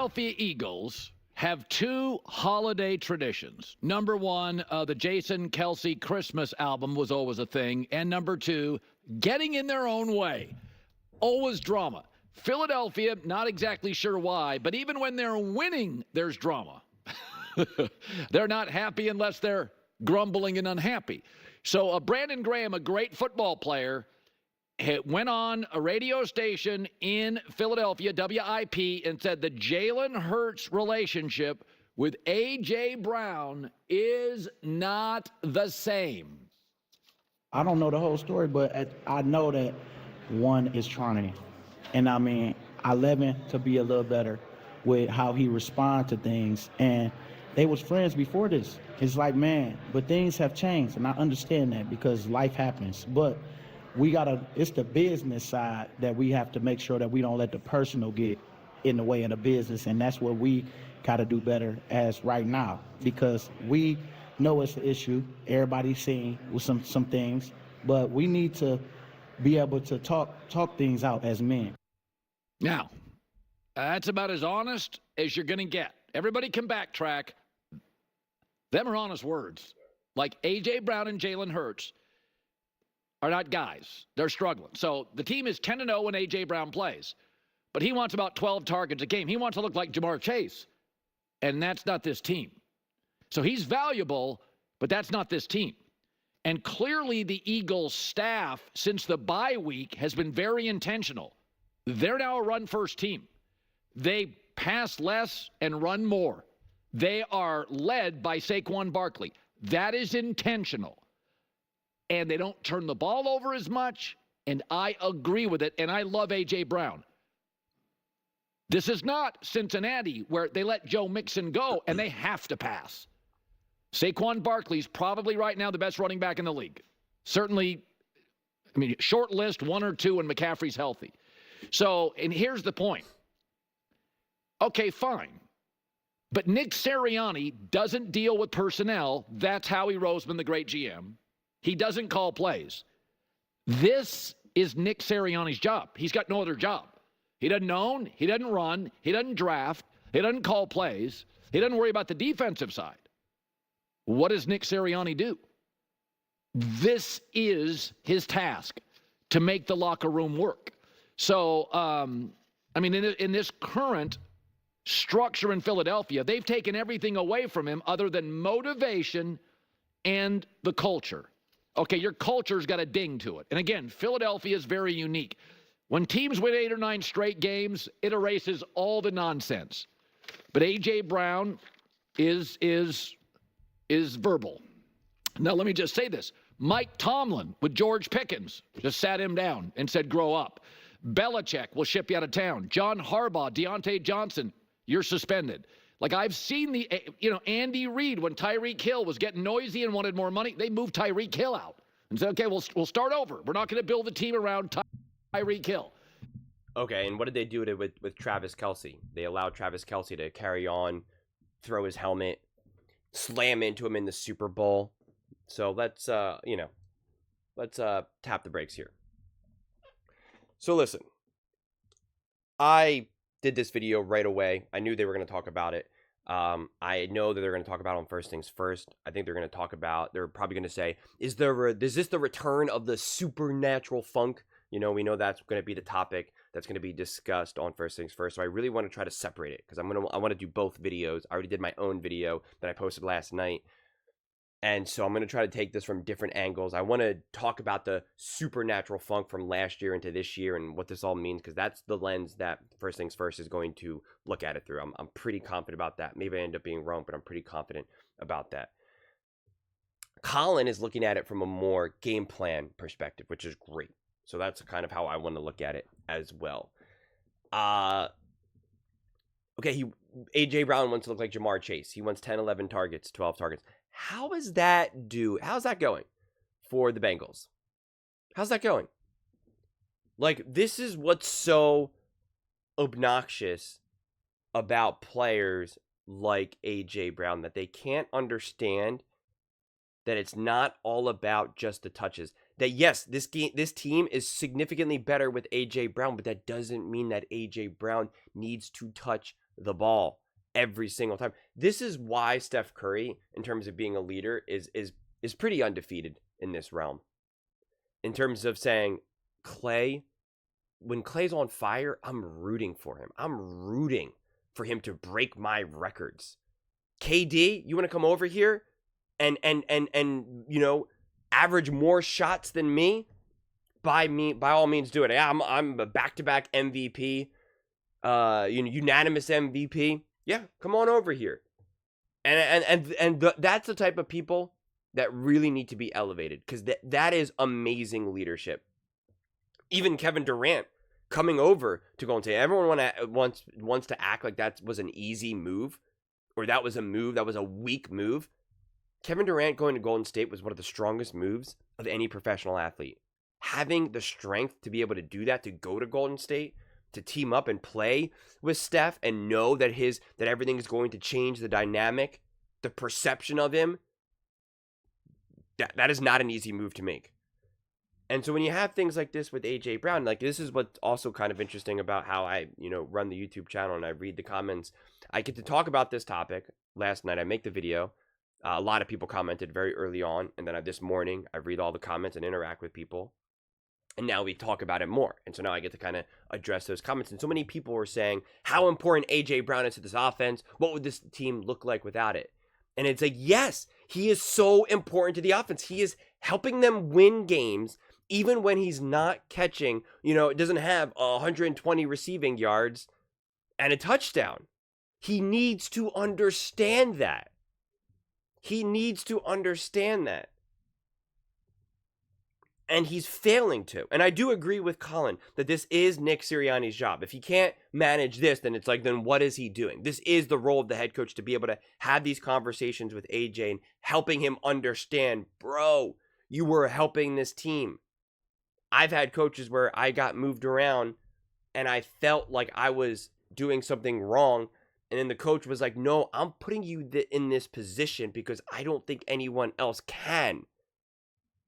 Philadelphia Eagles have two holiday traditions. Number one, the Jason Kelsey Christmas album was always a thing. And number two, getting in their own way. Always drama. Philadelphia, not exactly sure why, but even when they're winning, there's drama. They're not happy unless they're grumbling and unhappy. So Brandon Graham, a great football player, went on a radio station in Philadelphia, WIP, and said the Jalen Hurts relationship with A.J. Brown is not the same. I don't know the whole story, but I know that one is trying. And I mean, I love him to be a little better with how he responds to things. And they was friends before this. It's like, man, but things have changed. And I understand that because life happens. But it's the business side that we have to make sure that we don't let the personal get in the way of the business. And that's what we got to do better as right now, because we know it's an issue. Everybody's seeing with some things, but we need to be able to talk things out as men. Now, that's about as honest as you're going to get. Everybody can backtrack. Them are honest words. Like A.J. Brown and Jalen Hurts are not guys. They're struggling. So the team is 10-0 when A.J. Brown plays. But he wants about 12 targets a game. He wants to look like Jamar Chase. And that's not this team. So he's valuable, but that's not this team. And clearly the Eagles staff, since the bye week, has been very intentional. They're now a run-first team. They pass less and run more. They are led by Saquon Barkley. That is intentional. And they don't turn the ball over as much, and I agree with it, and I love A.J. Brown. This is not Cincinnati where they let Joe Mixon go, and they have to pass. Saquon Barkley's probably right now the best running back in the league. Certainly, I mean, short list, one or two when McCaffrey's healthy. So, and here's the point. Okay, fine. But Nick Sirianni doesn't deal with personnel. That's Howie Roseman, the great GM. He doesn't call plays. This is Nick Sirianni's job. He's got no other job. He doesn't own, he doesn't run, he doesn't draft, he doesn't call plays, he doesn't worry about the defensive side. What does Nick Sirianni do? This is his task, to make the locker room work. So, I mean, in this current structure in Philadelphia, they've taken everything away from him other than motivation and the culture. Okay, your culture's got a ding to it. And again, Philadelphia is very unique. When teams win 8 or 9 straight games, it erases all the nonsense. But A.J. Brown is verbal. Now, let me just say this. Mike Tomlin with George Pickens just sat him down and said, grow up. Belichick will ship you out of town. John Harbaugh, Deontay Johnson, you're suspended. Like, I've seen Andy Reid, when Tyreek Hill was getting noisy and wanted more money, they moved Tyreek Hill out and said, okay, we'll start over. We're not going to build a team around Tyreek Hill. Okay, and what did they do with Travis Kelce? They allowed Travis Kelce to carry on, throw his helmet, slam into him in the Super Bowl. So let's tap the brakes here. So listen, I did this video right away. I knew they were going to talk about it. I know that they're going to talk about it on First Things First. I think they're going to talk about, they're probably going to say, is this the return of the supernatural funk? You know, we know that's going to be the topic that's going to be discussed on First Things First. So I really want to try to separate it because I want to do both videos. I already did my own video that I posted last night. And so I'm going to try to take this from different angles. I want to talk about the supernatural funk from last year into this year and what this all means, because that's the lens that First Things First is going to look at it through. I'm pretty confident about that. Maybe I end up being wrong, but I'm pretty confident about that. Colin is looking at it from a more game plan perspective, which is great. So that's kind of how I want to look at it as well. Okay, A.J. Brown wants to look like Jamar Chase. He wants 10, 11 targets, 12 targets. How's that going for the Bengals? How's that going? Like, this is what's so obnoxious about players like A.J. Brown, that they can't understand that it's not all about just the touches. That yes, this team is significantly better with A.J. Brown, but that doesn't mean that A.J. Brown needs to touch the ball every single time. This is why Steph Curry, in terms of being a leader, is pretty undefeated in this realm. In terms of saying, Clay, when Clay's on fire, I'm rooting for him. I'm rooting for him to break my records. KD, you want to come over here and you know, average more shots than me? By all means, do it. Yeah, I'm a back-to-back MVP, unanimous MVP. Yeah, come on over here. And that's the type of people that really need to be elevated, because that is amazing leadership. Even Kevin Durant coming over to Golden State. Everyone wants to act like that was an easy move, or that was a weak move. Kevin Durant going to Golden State was one of the strongest moves of any professional athlete. Having the strength to be able to do that, to go to Golden State, to team up and play with Steph and know that everything is going to change the dynamic, the perception of him, that is not an easy move to make. And so when you have things like this with AJ Brown, like, this is what's also kind of interesting about how I, run the YouTube channel and I read the comments. I get to talk about this topic. Last night I make the video. A lot of people commented very early on, and then this morning I read all the comments and interact with people. And now we talk about it more. And so now I get to kind of address those comments. And so many people were saying how important AJ Brown is to this offense. What would this team look like without it? And it's like, yes, he is so important to the offense. He is helping them win games, even when he's not catching, it doesn't have 120 receiving yards and a touchdown. He needs to understand that. He needs to understand that. And he's failing to. And I do agree with Colin that this is Nick Sirianni's job. If he can't manage this, then it's like, then what is he doing? This is the role of the head coach, to be able to have these conversations with AJ and helping him understand, bro, you were helping this team. I've had coaches where I got moved around and I felt like I was doing something wrong. And then the coach was like, no, I'm putting you in this position because I don't think anyone else can.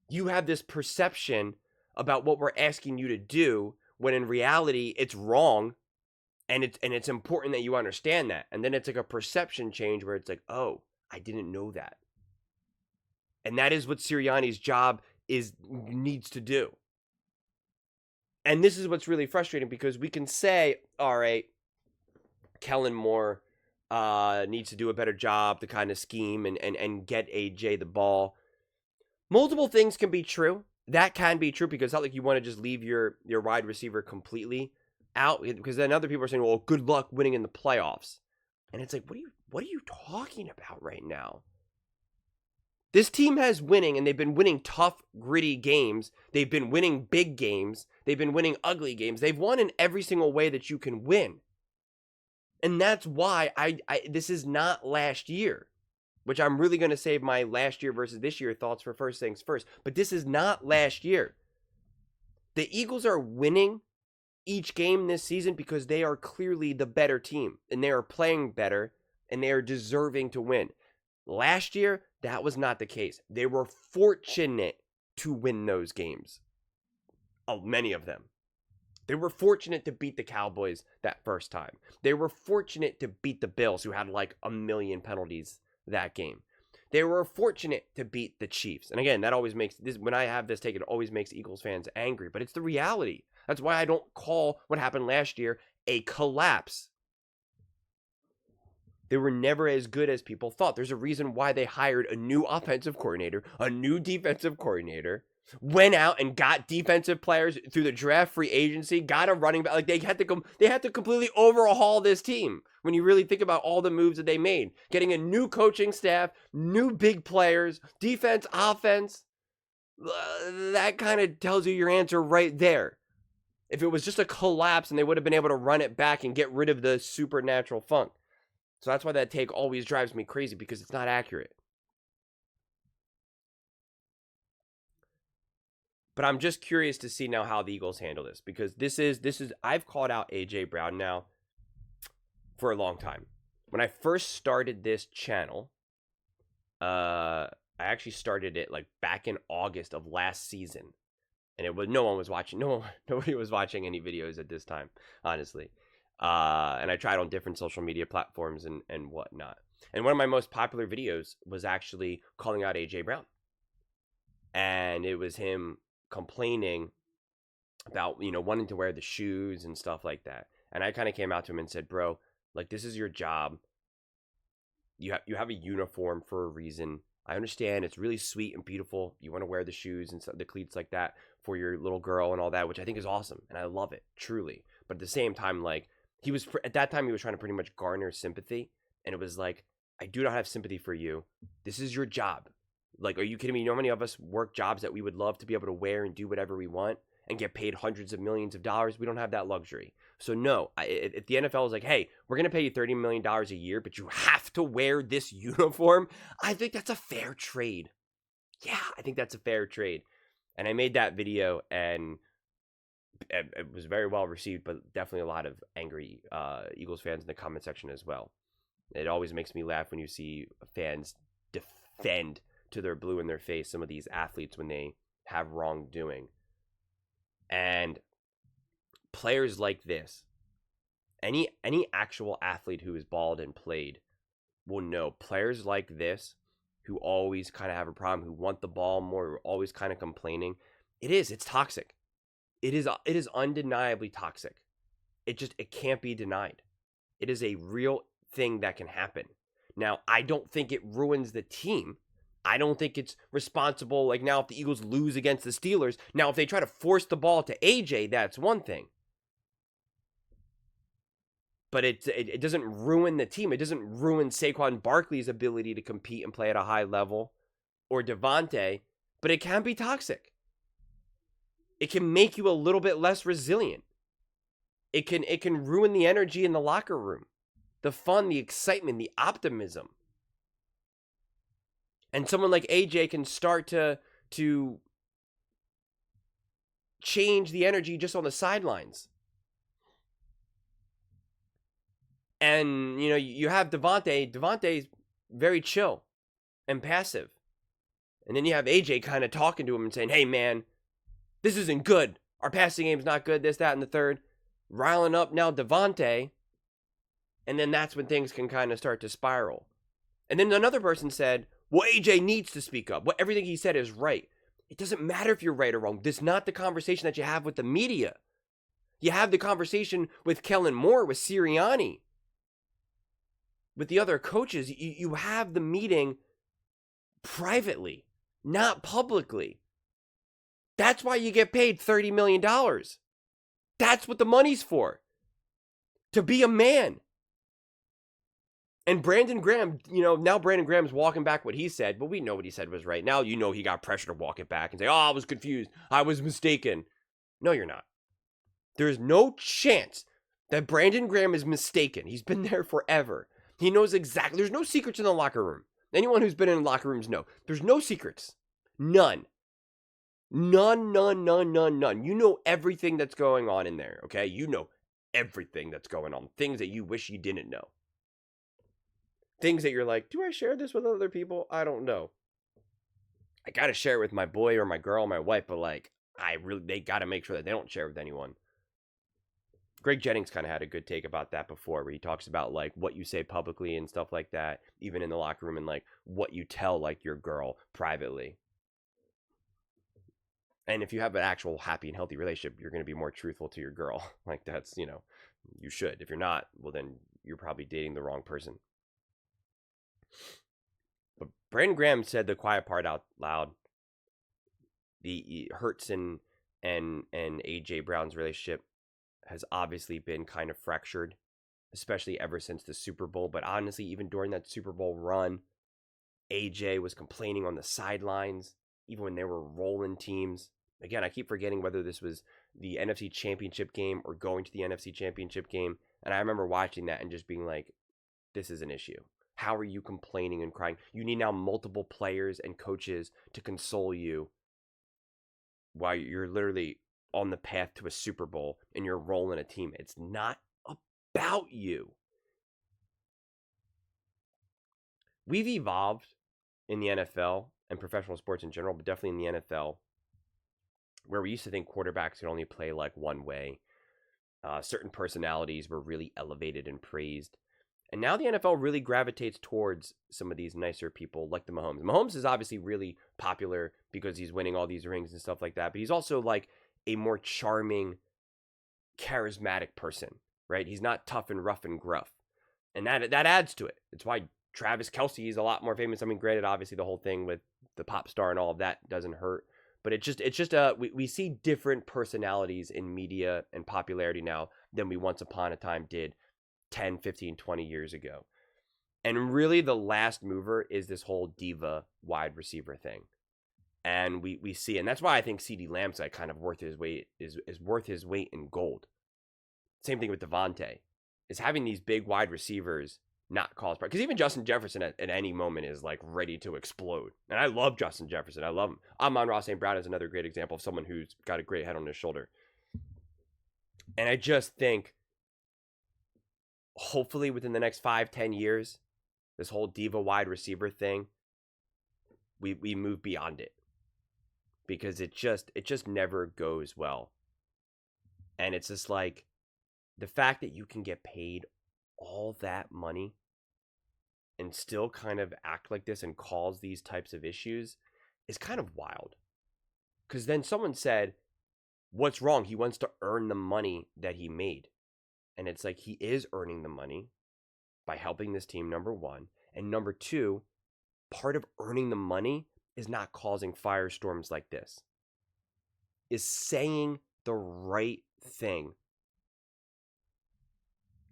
You have this perception about what we're asking you to do, when in reality it's wrong, and it's important that you understand that. And then it's like a perception change where it's like, oh, I didn't know that. And that is what Sirianni's job needs to do. And this is what's really frustrating, because we can say, all right, Kellen Moore needs to do a better job to kind of scheme and get AJ the ball. Multiple things can be true. That can be true, because it's not like you want to just leave your wide receiver completely out, because then other people are saying, well, good luck winning in the playoffs. And it's like, what are you talking about right now? This team has winning, and they've been winning tough, gritty games. They've been winning big games. They've been winning ugly games. They've won in every single way that you can win. And that's why this is not last year, which I'm really going to save my last year versus this year thoughts for first things first. But this is not last year. The Eagles are winning each game this season because they are clearly the better team, and they are playing better, and they are deserving to win. Last year, that was not the case. They were fortunate to win those games. Oh, many of them. They were fortunate to beat the Cowboys that first time. They were fortunate to beat the Bills, who had like a million penalties that game. They were fortunate to beat the Chiefs. And again, that always makes this, when I have this take, it always makes Eagles fans angry, but it's the reality. That's why I don't call what happened last year a collapse. They were never as good as people thought. There's a reason why they hired a new offensive coordinator, a new defensive coordinator, went out and got defensive players through the draft, free agency, got a running back. Like, they had to completely overhaul this team. When you really think about all the moves that they made, getting a new coaching staff, new big players, defense, offense, that kind of tells you your answer right there. If it was just a collapse, and they would have been able to run it back and get rid of the supernatural funk. So that's why that take always drives me crazy, because it's not accurate. But I'm just curious to see now how the Eagles handle this, because this is I've called out AJ Brown now for a long time. When I first started this channel, I actually started it like back in August of last season, and it was nobody was watching any videos at this time, honestly. And I tried on different social media platforms and whatnot. And one of my most popular videos was actually calling out AJ Brown. And it was him complaining about, wanting to wear the shoes and stuff like that. And I kind of came out to him and said, bro, like, this is your job. You have a uniform for a reason. I understand it's really sweet and beautiful. You want to wear the shoes and the cleats like that for your little girl and all that, which I think is awesome. And I love it, truly. But at the same time, like, at that time, he was trying to pretty much garner sympathy. And it was like, I do not have sympathy for you. This is your job. Like, are you kidding me? You know how many of us work jobs that we would love to be able to wear and do whatever we want and get paid hundreds of millions of dollars? We don't have that luxury. So no, if the NFL is like, hey, we're going to pay you $30 million a year, but you have to wear this uniform, I think that's a fair trade. Yeah, I think that's a fair trade. And I made that video, and it was very well received, but definitely a lot of angry Eagles fans in the comment section as well. It always makes me laugh when you see fans defend to their blue in their face some of these athletes when they have wrongdoing. And players like this, any actual athlete who is bald and played will know players like this who always kind of have a problem, who want the ball more, who are always kind of complaining. It's toxic. It is undeniably toxic. It can't be denied. It is a real thing that can happen. Now, I don't think it ruins the team. I don't think it's responsible. Like, now if the Eagles lose against the Steelers, now if they try to force the ball to AJ, that's one thing. But it doesn't ruin the team. It doesn't ruin Saquon Barkley's ability to compete and play at a high level, or Devontae, but it can be toxic. It can make you a little bit less resilient. It can ruin the energy in the locker room, the fun, the excitement, the optimism. And someone like AJ can start to change the energy just on the sidelines. And, you have Devontae. Devontae's very chill and passive. And then you have AJ kind of talking to him and saying, hey, man, this isn't good. Our passing game's not good, this, that, and the third. Riling up now Devontae. And then that's when things can kind of start to spiral. And then another person said, well, AJ needs to speak up. Everything he said is right. It doesn't matter if you're right or wrong. This is not the conversation that you have with the media. You have the conversation with Kellen Moore, with Sirianni, with the other coaches. You have the meeting privately, not publicly. That's why you get paid $30 million. That's what the money's for. To be a man. And Brandon Graham, now Brandon Graham's walking back what he said, but we know what he said was right. Now he got pressure to walk it back and say, oh, I was confused. I was mistaken. No, you're not. There's no chance that Brandon Graham is mistaken. He's been there forever. He knows exactly. There's no secrets in the locker room. Anyone who's been in locker rooms know. There's no secrets. None. None. You know everything that's going on in there, okay? You know everything that's going on. Things that you wish you didn't know. Things that you're like, do I share this with other people? I don't know. I got to share it with my boy or my girl, or my wife, but they got to make sure that they don't share it with anyone. Greg Jennings kind of had a good take about that before, where he talks about what you say publicly and stuff like that, even in the locker room, and what you tell your girl privately. And if you have an actual happy and healthy relationship, you're going to be more truthful to your girl. That's, you should. If you're not, well, then you're probably dating the wrong person. But Brandon Graham said the quiet part out loud. The Hurts and AJ Brown's relationship has obviously been kind of fractured, especially ever since the Super Bowl. But honestly, even during that Super Bowl run, AJ was complaining on the sidelines, even when they were rolling teams. Again, I keep forgetting whether this was the NFC Championship game or going to the NFC Championship game. And I remember watching that and just being like, this is an issue. How are you complaining and crying? You need now multiple players and coaches to console you while you're literally on the path to a Super Bowl and you're rolling a team. It's not about you. We've evolved in the NFL and professional sports in general, but definitely in the NFL, where we used to think quarterbacks could only play one way. Certain personalities were really elevated and praised. And now the NFL really gravitates towards some of these nicer people like the Mahomes. Mahomes is obviously really popular because he's winning all these rings and stuff like that. But he's also like a more charming, charismatic person, right? He's not tough and rough and gruff. And that adds to it. It's why Travis Kelce is a lot more famous. I mean, granted, obviously the whole thing with the pop star and all of that doesn't hurt. But it's just we see different personalities in media and popularity now than we once upon a time did 10, 15, 20 years ago. And really the last mover is this whole diva wide receiver thing. And we see, and that's why I think CeeDee Lamb's like kind of worth his weight is worth his weight in gold. Same thing with Devontae. Is having these big wide receivers not cause problems. Because even Justin Jefferson at any moment is like ready to explode. And I love Justin Jefferson. I love him. Amon-Ra St. Brown is another great example of someone who's got a great head on his shoulder. And I just think hopefully within the next 5-10 years, this whole diva wide receiver thing, we move beyond it. Because it just never goes well. And it's just like the fact that you can get paid all that money and still kind of act like this and cause these types of issues is kind of wild. Because then someone said, what's wrong? He wants to earn the money that he made. And it's like he is earning the money by helping this team, number one. And number two, part of earning the money is not causing firestorms like this. Is saying the right thing.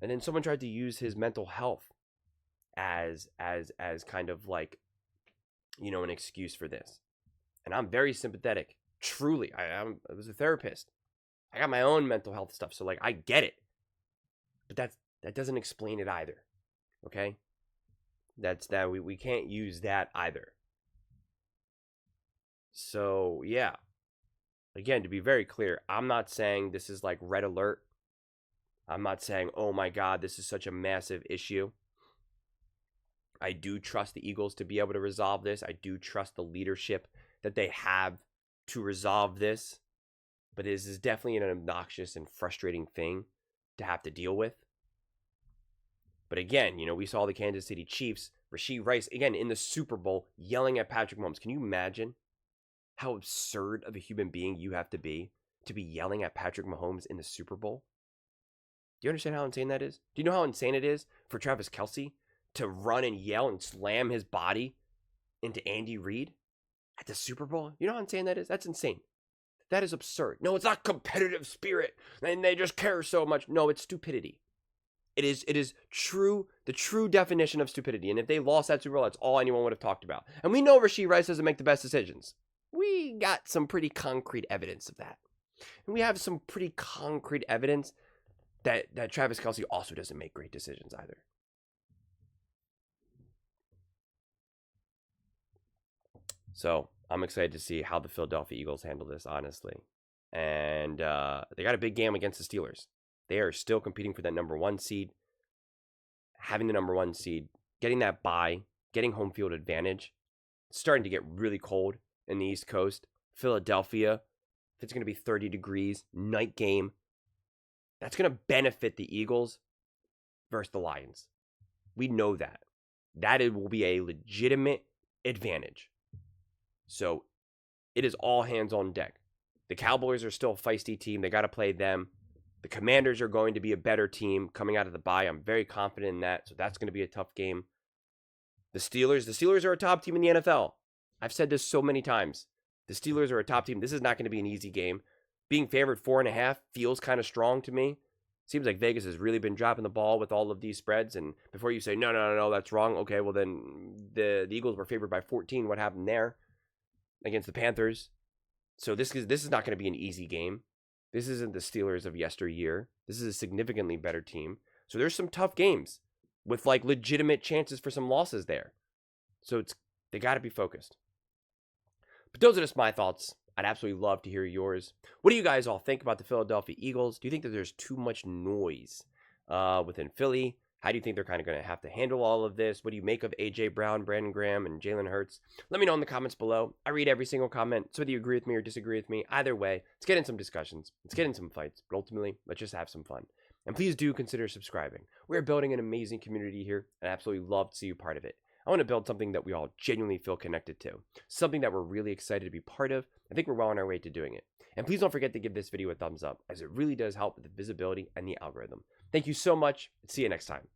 And then someone tried to use his mental health as kind of like, you know, an excuse for this. And I'm very sympathetic. Truly, I was a therapist. I got my own mental health stuff, so like I get it. But that doesn't explain it either. Okay? We can't use that either. So, yeah. Again, to be very clear, I'm not saying this is like red alert. I'm not saying, oh my God, this is such a massive issue. I do trust the Eagles to be able to resolve this. I do trust the leadership that they have to resolve this. But this is definitely an obnoxious and frustrating thing to have to deal with. But again, you know, we saw the Kansas City Chiefs, Rashee Rice, again, in the Super Bowl, yelling at Patrick Mahomes. Can you imagine how absurd of a human being you have to be yelling at Patrick Mahomes in the Super Bowl? Do you understand how insane that is? Do you know how insane it is for Travis Kelce to run and yell and slam his body into Andy Reid at the Super Bowl? You know how insane that is? That's insane. That is absurd. No, it's not competitive spirit and they just care so much. No, it's stupidity. It is the true definition of stupidity. And if they lost that Super Bowl, that's all anyone would have talked about. And we know Rashee Rice doesn't make the best decisions. We got some pretty concrete evidence of that. And we have some pretty concrete evidence that Travis Kelce also doesn't make great decisions either. So I'm excited to see how the Philadelphia Eagles handle this, honestly. And they got a big game against the Steelers. They are still competing for that number one seed. Having the number one seed, getting that bye, getting home field advantage. It's starting to get really cold in the East Coast. Philadelphia, if it's going to be 30 degrees, night game, that's going to benefit the Eagles versus the Lions. We know that. That will be a legitimate advantage. So it is all hands on deck. The Cowboys are still a feisty team. They got to play them. The Commanders are going to be a better team coming out of the bye. I'm very confident in that. So that's going to be a tough game. The Steelers are a top team in the NFL. I've said this so many times. The Steelers are a top team. This is not going to be an easy game. Being favored 4.5 feels kind of strong to me. Seems like Vegas has really been dropping the ball with all of these spreads. And before you say, no, that's wrong. Okay, well then the Eagles were favored by 14. What happened there against the Panthers? So this is not going to be an easy game. This isn't the Steelers of yesteryear. This is a significantly better team. So there's some tough games with like legitimate chances for some losses there. So they got to be focused. But those are just my thoughts. I'd absolutely love to hear yours. What do you guys all think about the Philadelphia Eagles? Do you think that there's too much noise within Philly? How do you think they're kind of going to have to handle all of this? What do you make of A.J. Brown, Brandon Graham, and Jalen Hurts? Let me know in the comments below. I read every single comment, so whether you agree with me or disagree with me, either way, let's get in some discussions. Let's get in some fights. But ultimately, let's just have some fun. And please do consider subscribing. We're building an amazing community here, and I absolutely love to see you part of it. I want to build something that we all genuinely feel connected to, something that we're really excited to be part of. I think we're well on our way to doing it. And please don't forget to give this video a thumbs up, as it really does help with the visibility and the algorithm. Thank you so much. See you next time.